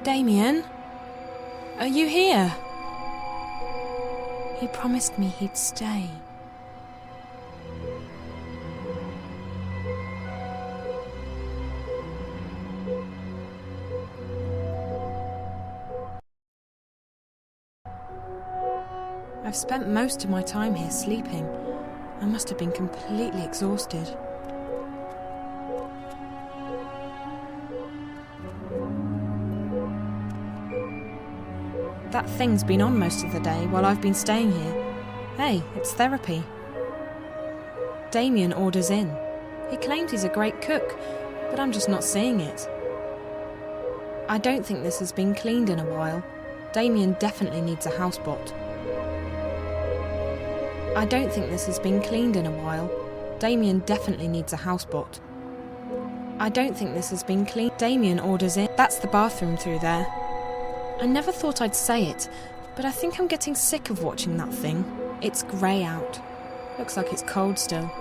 Damien? Are you here? He promised me he'd stay. I've spent most of my time here sleeping. I must have been completely exhausted. That thing's been on most of the day while I've been staying here. Hey, it's therapy. Damien orders in. He claims he's a great cook, but I'm just not seeing it. I don't think this has been cleaned in a while. Damien definitely needs a housebot. I don't think this has been cleaned in a while. Damien definitely needs a housebot. I don't think this has been cleaned. Damien orders in. That's the bathroom through there. I never thought I'd say it, but I think I'm getting sick of watching that thing. It's grey out. Looks like it's cold still.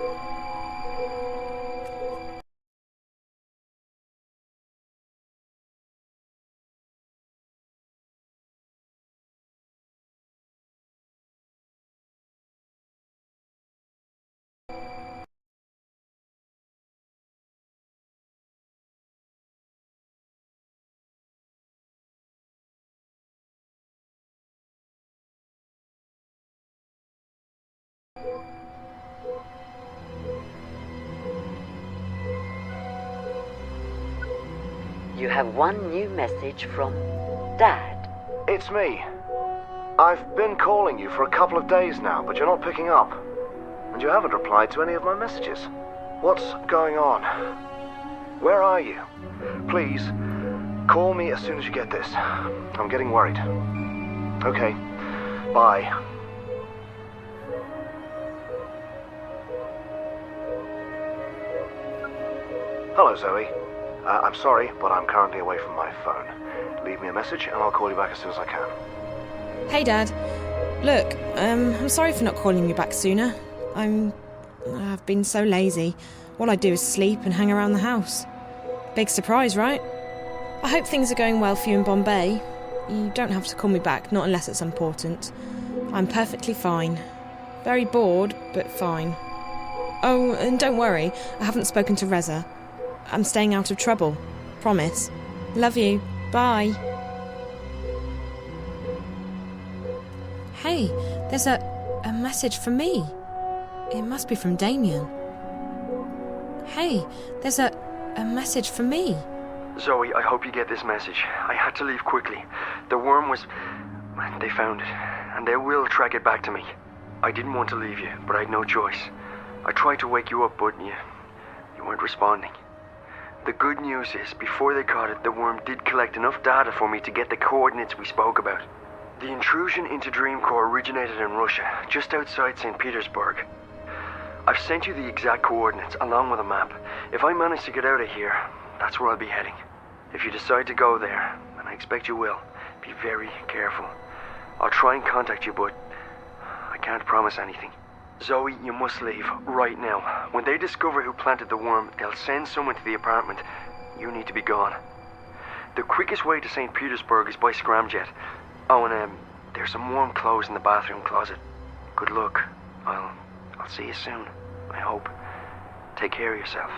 You have one new message from Dad. It's me. I've been calling you for a couple of days now, but you're not picking up. And you haven't replied to any of my messages. What's going on? Where are you? Please, call me as soon as you get this. I'm getting worried. Okay, bye. Hello, Zoe. I'm sorry, but I'm currently away from my phone. Leave me a message and I'll call you back as soon as I can. Hey, Dad. Look, I'm sorry for not calling you back sooner. I've been so lazy. All I do is sleep and hang around the house. Big surprise, right? I hope things are going well for you in Bombay. You don't have to call me back, not unless it's important. I'm perfectly fine. Very bored, but fine. Oh, and don't worry, I haven't spoken to Reza. I'm staying out of trouble. Promise. Love you. Bye. Hey, there's a message for me. It must be from Damien. Hey, there's a message for me. Zoe, I hope you get this message. I had to leave quickly. The worm was... They found it, and they will track it back to me. I didn't want to leave you, but I had no choice. I tried to wake you up, but you weren't responding. The good news is, before they caught it, the worm did collect enough data for me to get the coordinates we spoke about. The intrusion into Dreamcore originated in Russia, just outside St. Petersburg. I've sent you the exact coordinates, along with a map. If I manage to get out of here, that's where I'll be heading. If you decide to go there, and I expect you will, be very careful. I'll try and contact you, but I can't promise anything. Zoe, you must leave, right now. When they discover who planted the worm, they'll send someone to the apartment. You need to be gone. The quickest way to St. Petersburg is by scramjet. Oh, and there's some warm clothes in the bathroom closet. Good luck. I'll see you soon, I hope. Take care of yourself.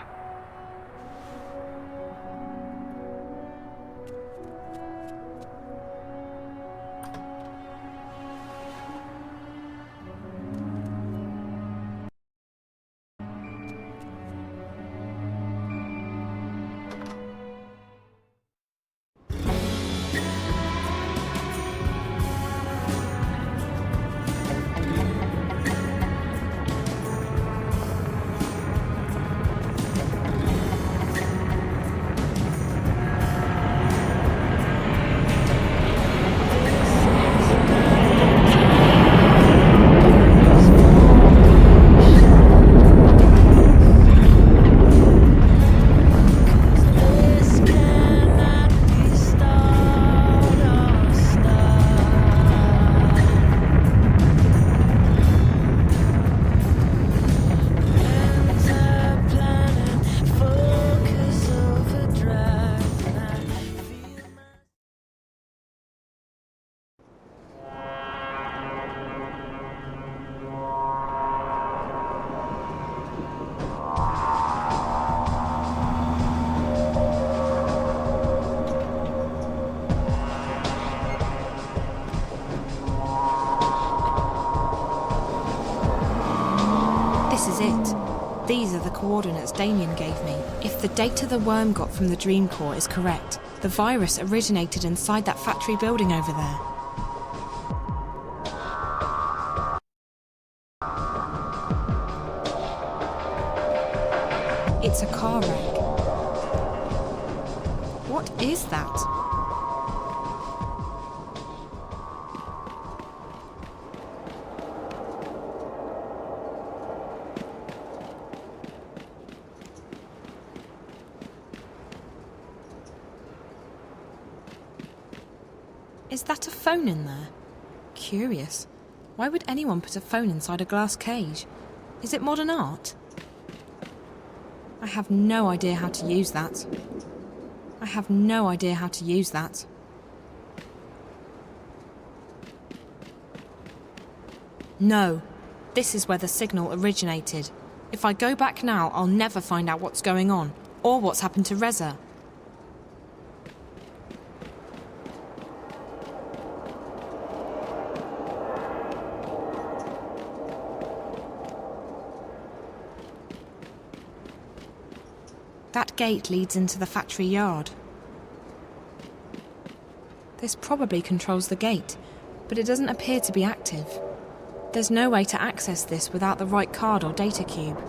This is it. These are the coordinates Damien gave me. If the data the worm got from the Dream Core is correct, the virus originated inside that factory building over there. It's a car wreck. What is that? Is that a phone in there? Curious. Why would anyone put a phone inside a glass cage? Is it modern art? I have no idea how to use that. I have no idea how to use that. No, this is where the signal originated. If I go back now, I'll never find out what's going on, or what's happened to Reza. That gate leads into the factory yard. This probably controls the gate, but it doesn't appear to be active. There's no way to access this without the right card or data cube.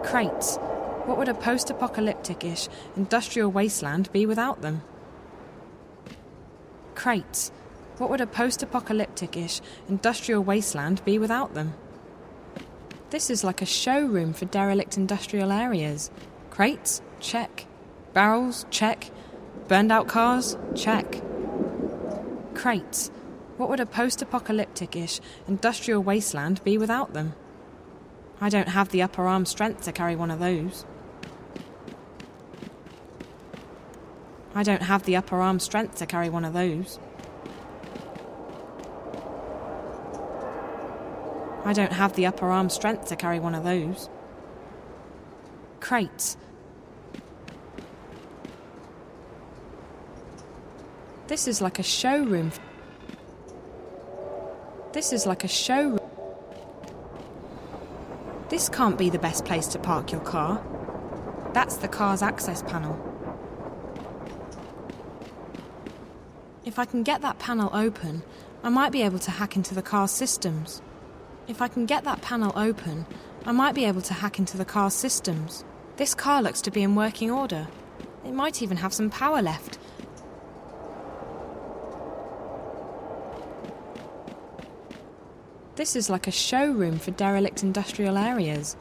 Crates. What would a post-apocalyptic-ish industrial wasteland be without them? Crates. What would a post-apocalyptic-ish industrial wasteland be without them? This is like a showroom for derelict industrial areas. Crates? Check. Barrels? Check. Burned-out cars? Check. Crates. What would a post-apocalyptic-ish industrial wasteland be without them? I don't have the upper arm strength to carry one of those. I don't have the upper arm strength to carry one of those. I don't have the upper arm strength to carry one of those. Crates. This is like a showroom. This is like a showroom. This can't be the best place to park your car. That's the car's access panel. If I can get that panel open, I might be able to hack into the car's systems. If I can get that panel open, I might be able to hack into the car's systems. This car looks to be in working order. It might even have some power left. This is like a showroom for derelict industrial areas.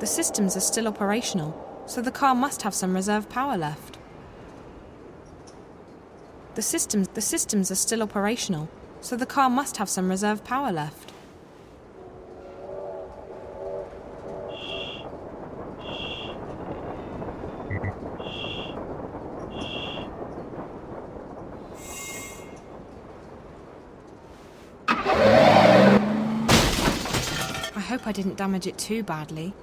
The systems are still operational, so the car must have some reserve power left. The systems are still operational, so the car must have some reserve power left. I hope I didn't damage it too badly.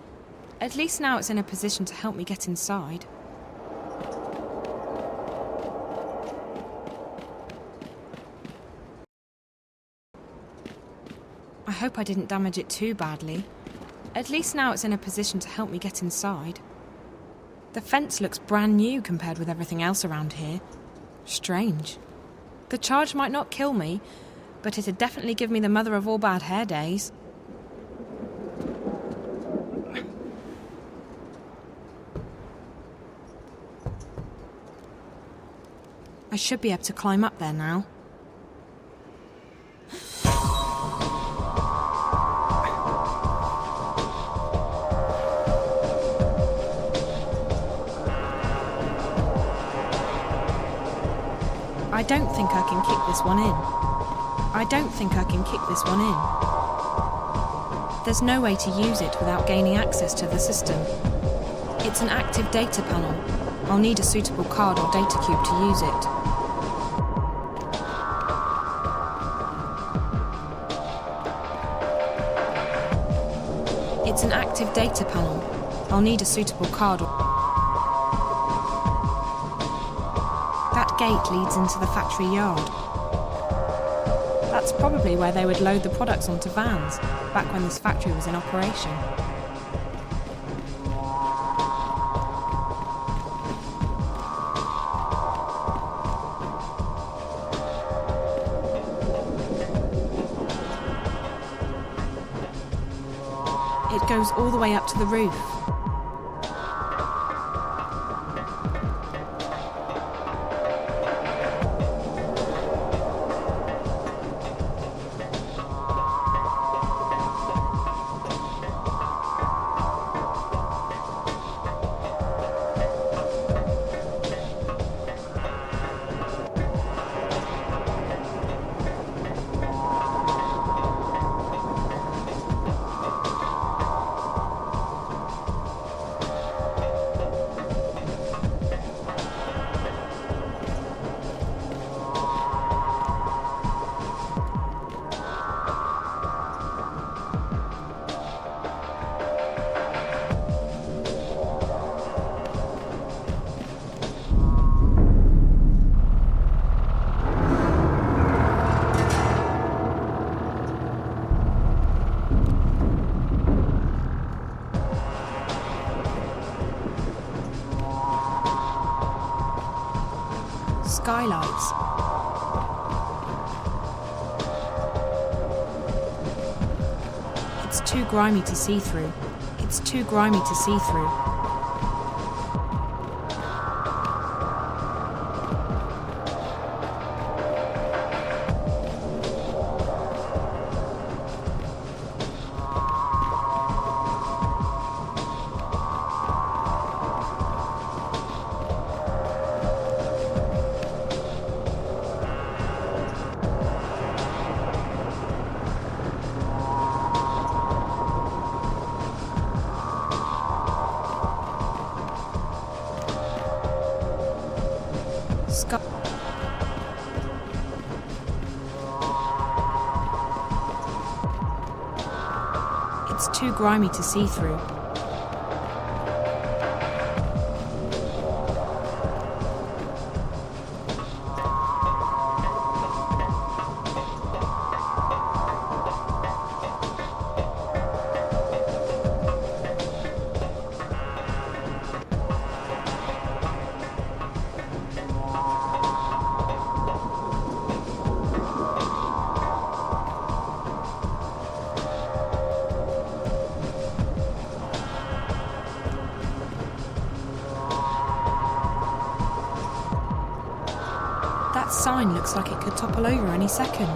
At least now it's in a position to help me get inside. I hope I didn't damage it too badly. At least now it's in a position to help me get inside. The fence looks brand new compared with everything else around here. Strange. The charge might not kill me, but it'd definitely give me the mother of all bad hair days. I should be able to climb up there now. I don't think I can kick this one in. I don't think I can kick this one in. There's no way to use it without gaining access to the system. It's an active data panel. I'll need a suitable card or data cube to use it. It's an active data panel. I'll need a suitable card or... That gate leads into the factory yard. That's probably where they would load the products onto vans, back when this factory was in operation. It goes all the way up to the roof. Skylights. It's too grimy to see through. It's too grimy to see through. It's too grimy to see through. That sign looks like it could topple over any second.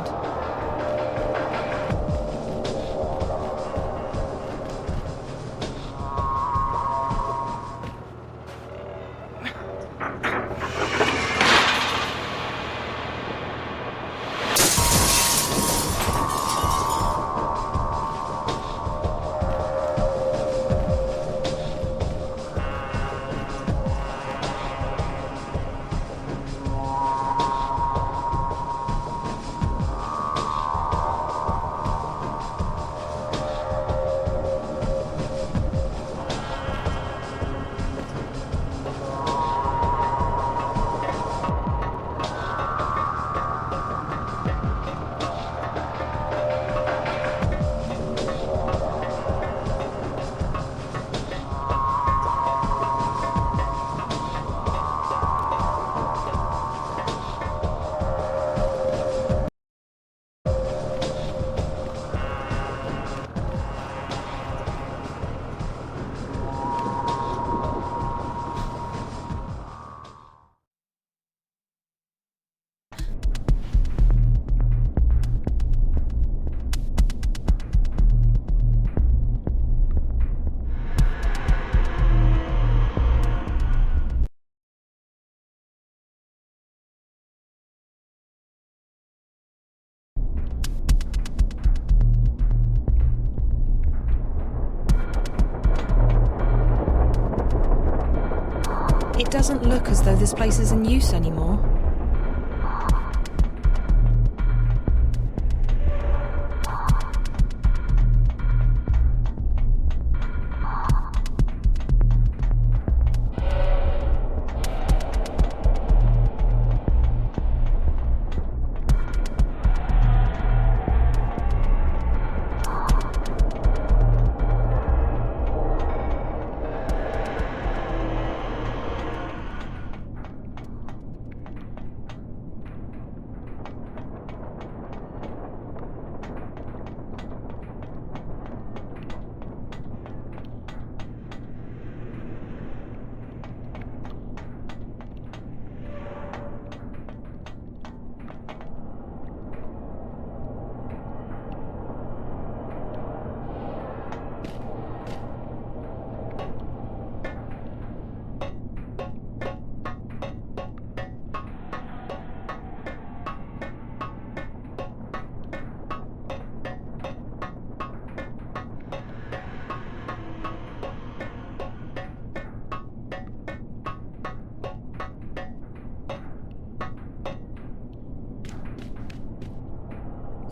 It doesn't look as though this place is in use anymore.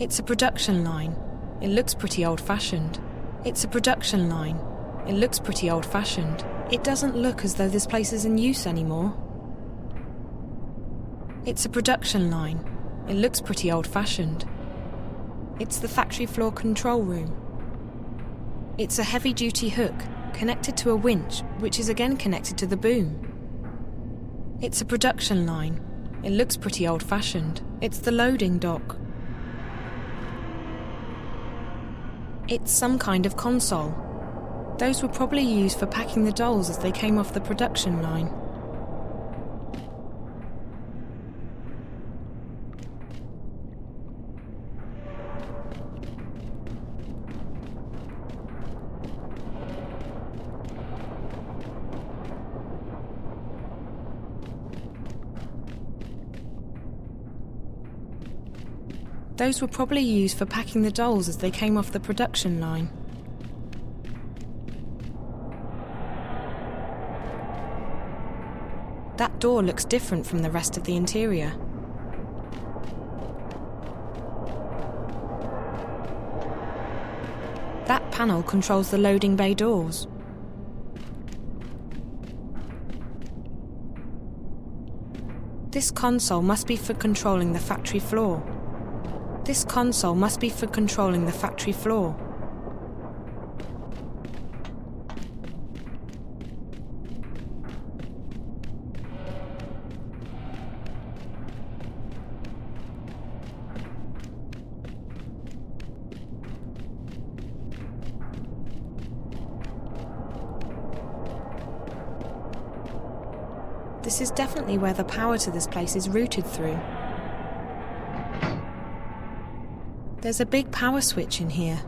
It's a production line. It looks pretty old-fashioned. It's a production line. It looks pretty old-fashioned. It doesn't look as though this place is in use anymore. It's a production line. It looks pretty old-fashioned. It's the factory floor control room. It's a heavy-duty hook connected to a winch, which is again connected to the boom. It's a production line. It looks pretty old-fashioned. It's the loading dock. It's some kind of console. Those were probably used for packing the dolls as they came off the production line. Those were probably used for packing the dolls as they came off the production line. That door looks different from the rest of the interior. That panel controls the loading bay doors. This console must be for controlling the factory floor. This console must be for controlling the factory floor. This is definitely where the power to this place is routed through. There's a big power switch in here.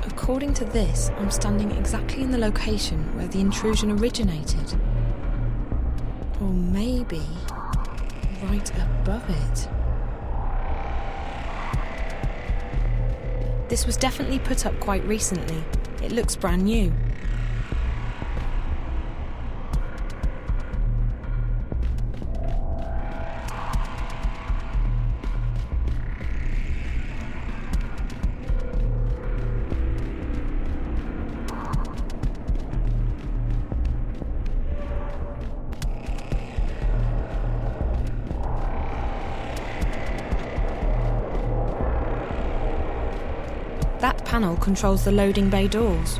According to this, I'm standing exactly in the location where the intrusion originated. Or maybe right above it. This was definitely put up quite recently. It looks brand new. That panel controls the loading bay doors.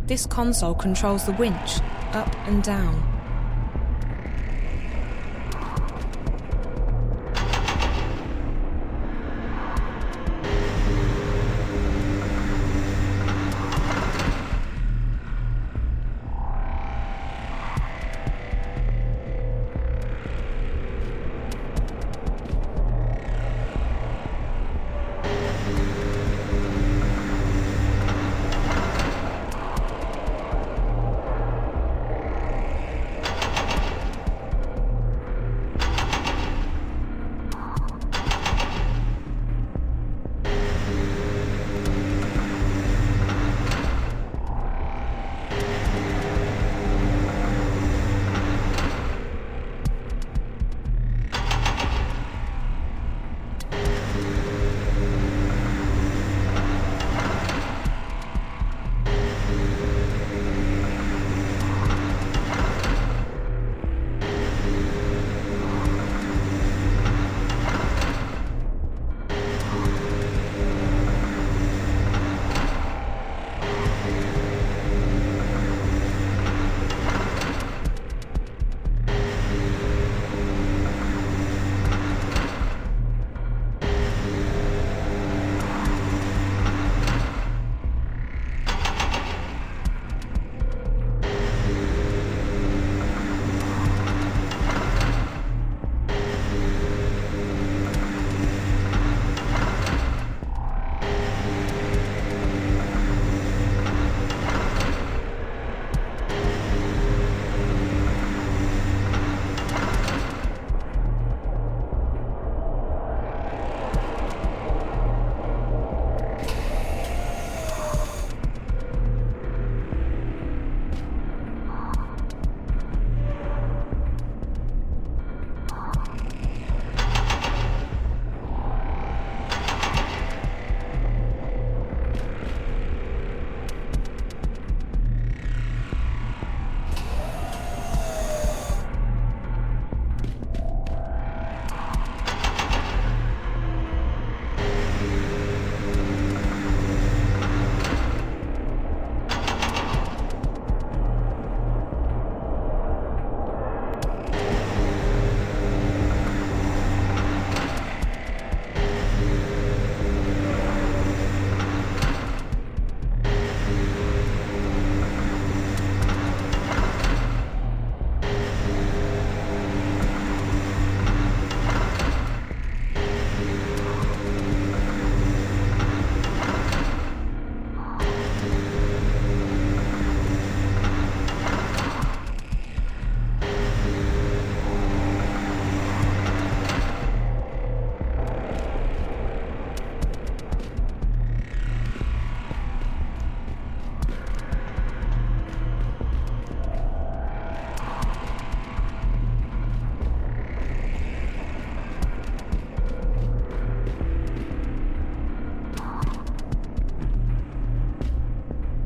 This console controls the winch, up and down.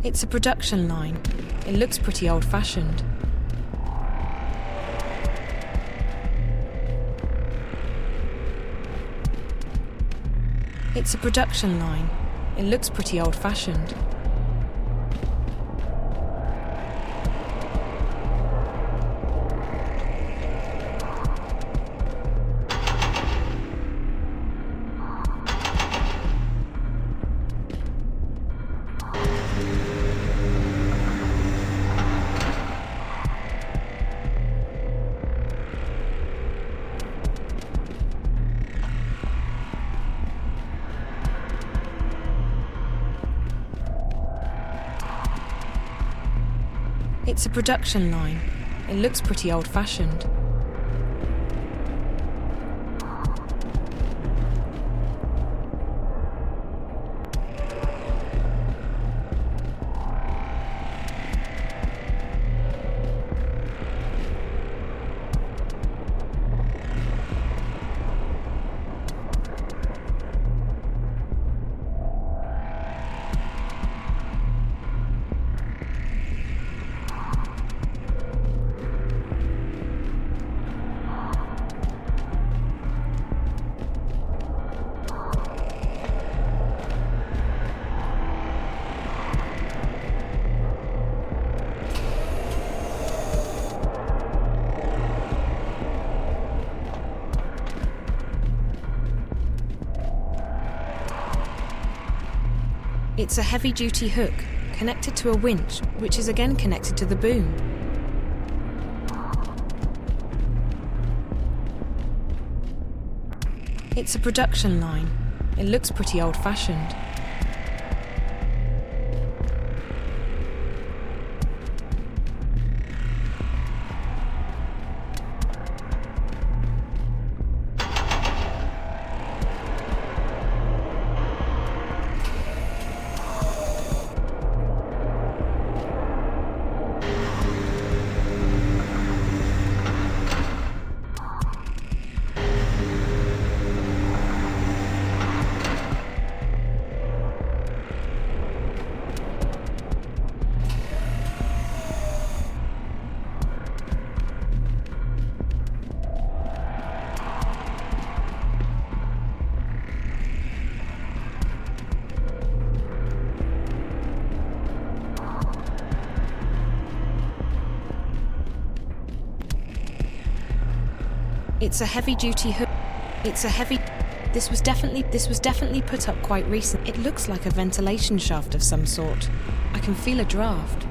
It's a production line. It looks pretty old-fashioned. It's a production line. It looks pretty old-fashioned. It's a production line. It looks pretty old-fashioned. It's a heavy-duty hook connected to a winch, which is again connected to the boom. It's a production line. It looks pretty old-fashioned. It's a heavy-duty hook. It's a heavy... This was definitely put up quite recent. It looks like a ventilation shaft of some sort. I can feel a draft.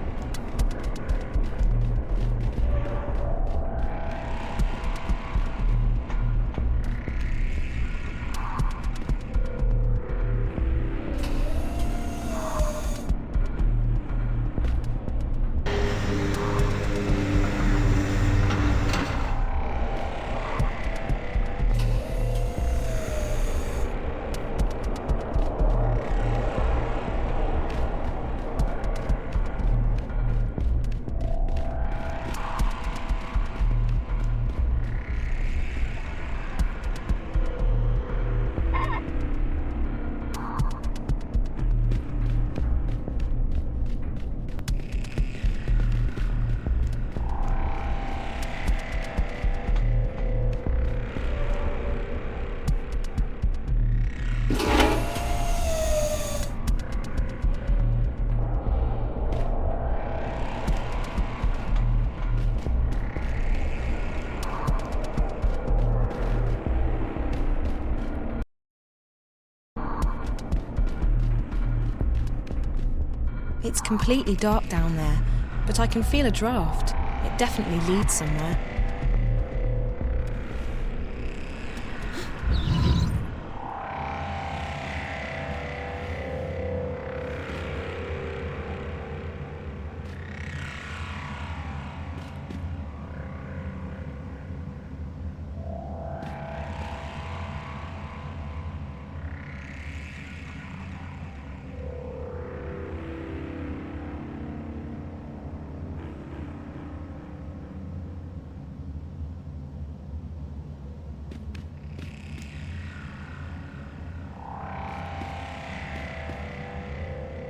It's completely dark down there, but I can feel a draft. It definitely leads somewhere.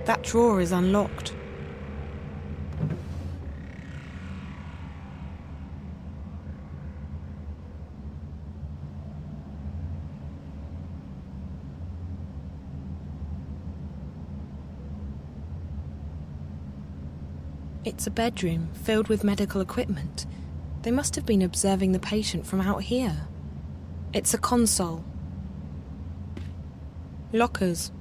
That drawer is unlocked. It's a bedroom filled with medical equipment. They must have been observing the patient from out here. It's a console. Lockers.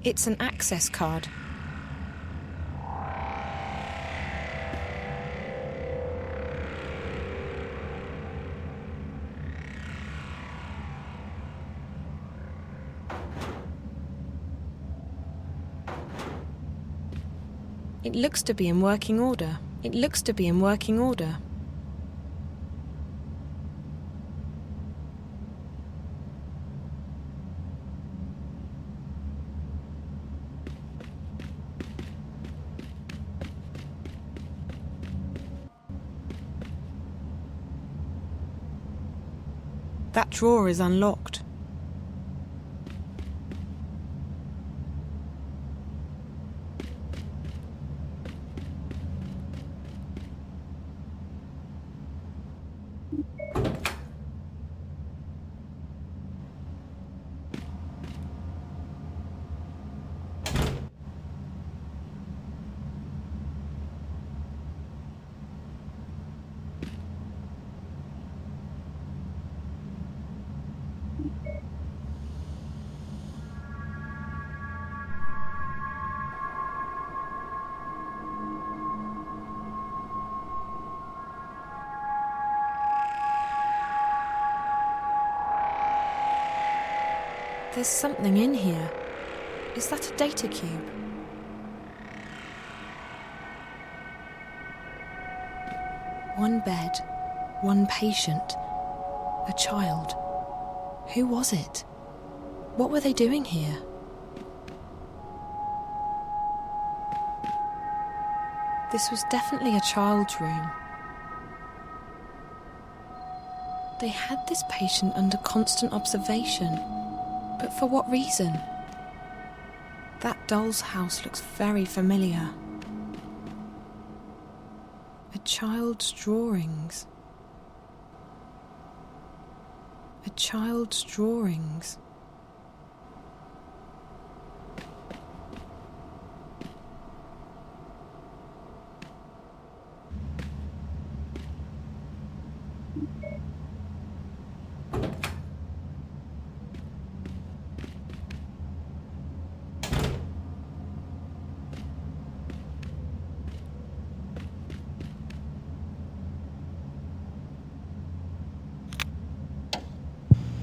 It's an access card. It looks to be in working order. It looks to be in working order. That drawer is unlocked. There's something in here. Is that a data cube? One bed, one patient, a child. Who was it? What were they doing here? This was definitely a child's room. They had this patient under constant observation. But for what reason? That doll's house looks very familiar. A child's drawings. A child's drawings.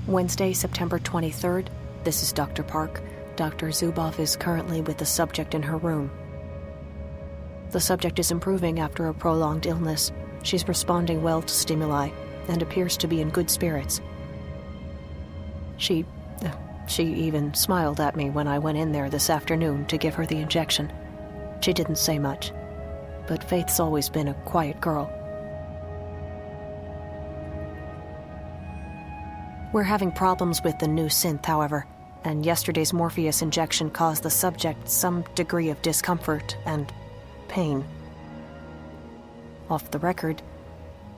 Wednesday, September 23rd. This is Dr. Park. Dr. Zuboff is currently with the subject in her room. The subject is improving after a prolonged illness. She's responding well to stimuli and appears to be in good spirits. She even smiled at me when I went in there this afternoon to give her the injection. She didn't say much, but Faith's always been a quiet girl. We're having problems with the new synth, however, and yesterday's Morpheus injection caused the subject some degree of discomfort and pain. Off the record,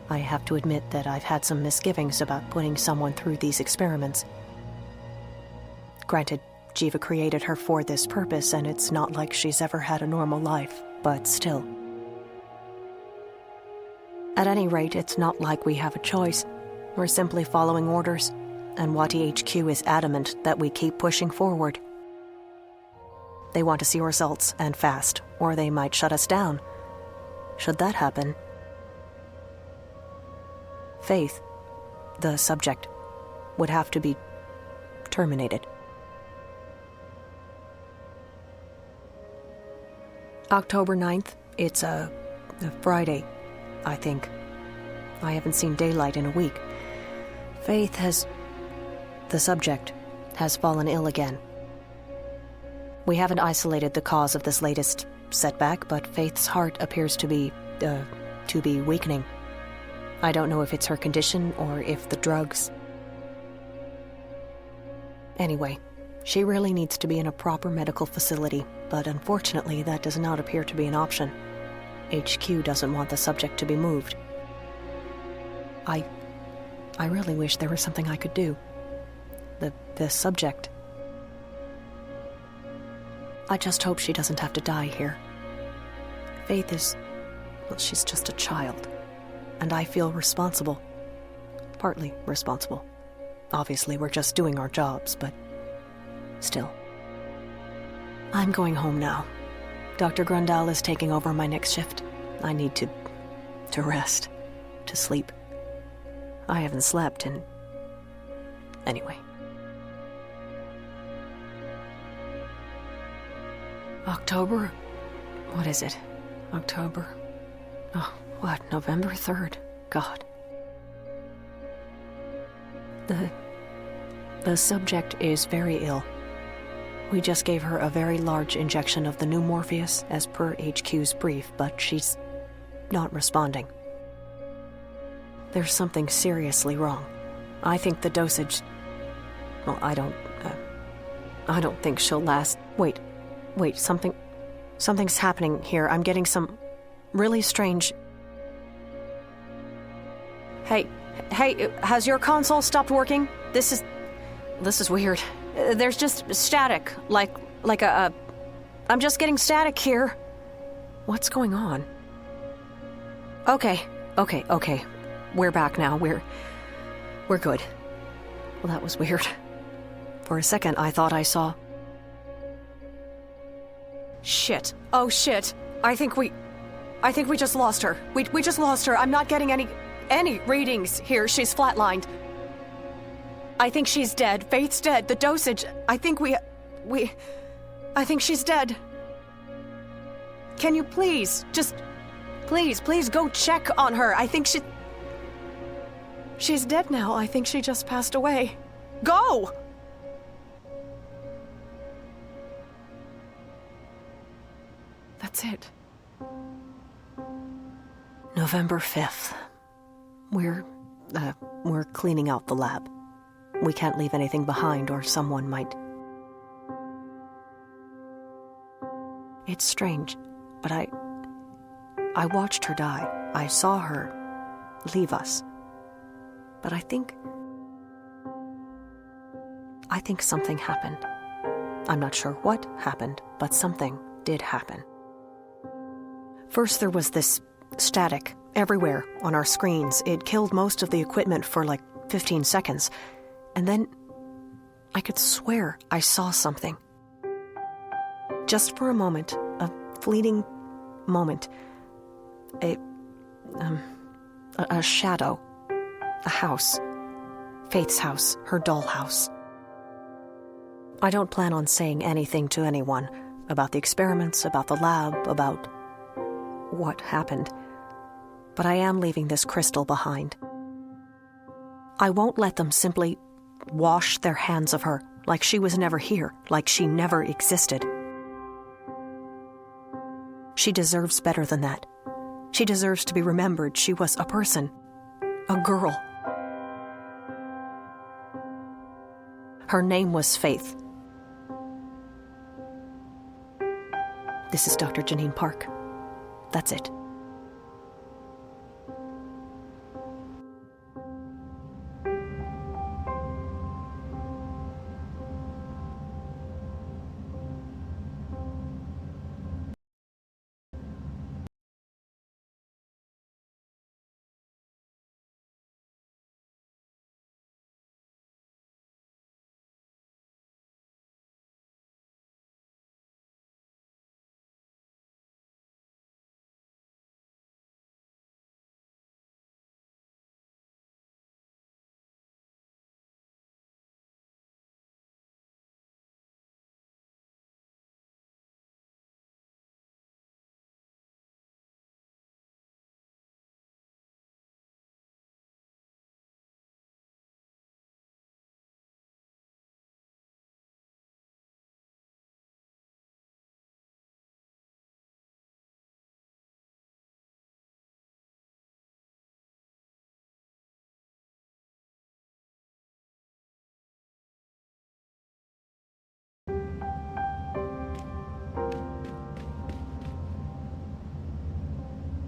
I have to admit that I've had some misgivings about putting someone through these experiments. Granted, Jiva created her for this purpose, and it's not like she's ever had a normal life, but still. At any rate, it's not like we have a choice. We're simply following orders, and Wati HQ is adamant that we keep pushing forward. They want to see results, and fast, or they might shut us down. Should that happen, Faith, the subject, would have to be terminated. October 9th, it's a Friday, I think. I haven't seen daylight in a week. The subject has fallen ill again. We haven't isolated the cause of this latest setback, but Faith's heart appears to be weakening. I don't know if it's her condition or if the drugs. Anyway, she really needs to be in a proper medical facility, but unfortunately that does not appear to be an option. HQ doesn't want the subject to be moved. I really wish there was something I could do. The subject. I just hope she doesn't have to die here. Faith is... well, she's just a child. And I feel responsible. Partly responsible. Obviously, we're just doing our jobs, but... still. I'm going home now. Dr. Grundal is taking over my next shift. I need to rest. To sleep. I haven't slept in... anyway. October? What is it? October? Oh, what? November 3rd? God. The subject is very ill. We just gave her a very large injection of the new Morpheus, as per HQ's brief, but she's not responding. There's something seriously wrong. I think the dosage... well, I don't think she'll last... Wait, something's happening here. I'm getting some really strange... Hey, has your console stopped working? This is weird. There's just static, like a... I'm just getting static here. What's going on? Okay. We're back now. We're good. Well, that was weird. For a second, I thought I saw... Shit. Oh, shit. I think we just lost her. We just lost her. I'm not getting any readings here. She's flatlined. I think she's dead. Faith's dead. The dosage... I think I think she's dead. Can you please, just... Please go check on her. I think she's dead now. I think she just passed away. Go! That's it. November 5th. We're cleaning out the lab. We can't leave anything behind or someone might... It's strange, but I watched her die. I saw her leave us. But I think something happened. I'm not sure what happened, but something did happen. First there was this static everywhere on our screens. It killed most of the equipment for like 15 seconds. And then I could swear I saw something. Just for a moment, a fleeting moment. A shadow. A house. Faith's house. Her dollhouse. I don't plan on saying anything to anyone about the experiments, about the lab, about what happened. But I am leaving this crystal behind. I won't let them simply wash their hands of her like she was never here, like she never existed. She deserves better than that. She deserves to be remembered. She was a person. A girl. Her name was Faith. This is Dr. Janine Park. That's it.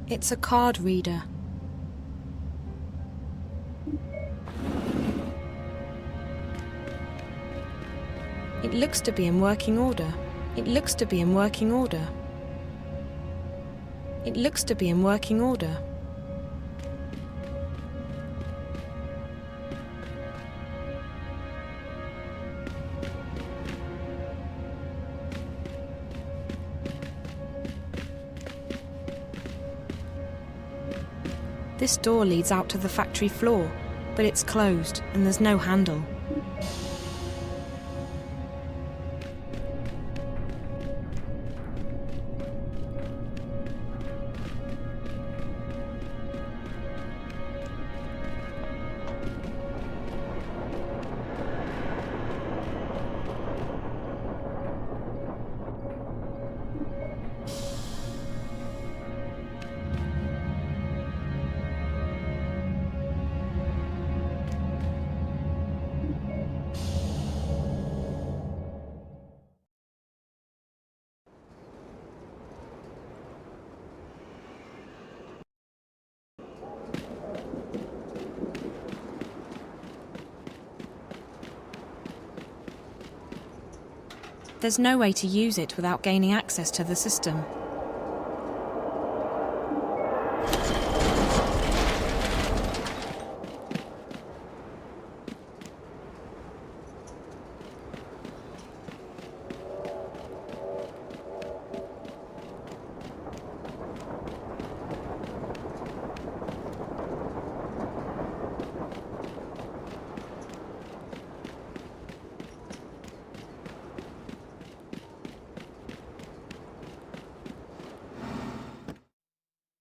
It's a card reader. It looks to be in working order. It looks to be in working order. It looks to be in working order. This door leads out to the factory floor, but it's closed and there's no handle. There's no way to use it without gaining access to the system.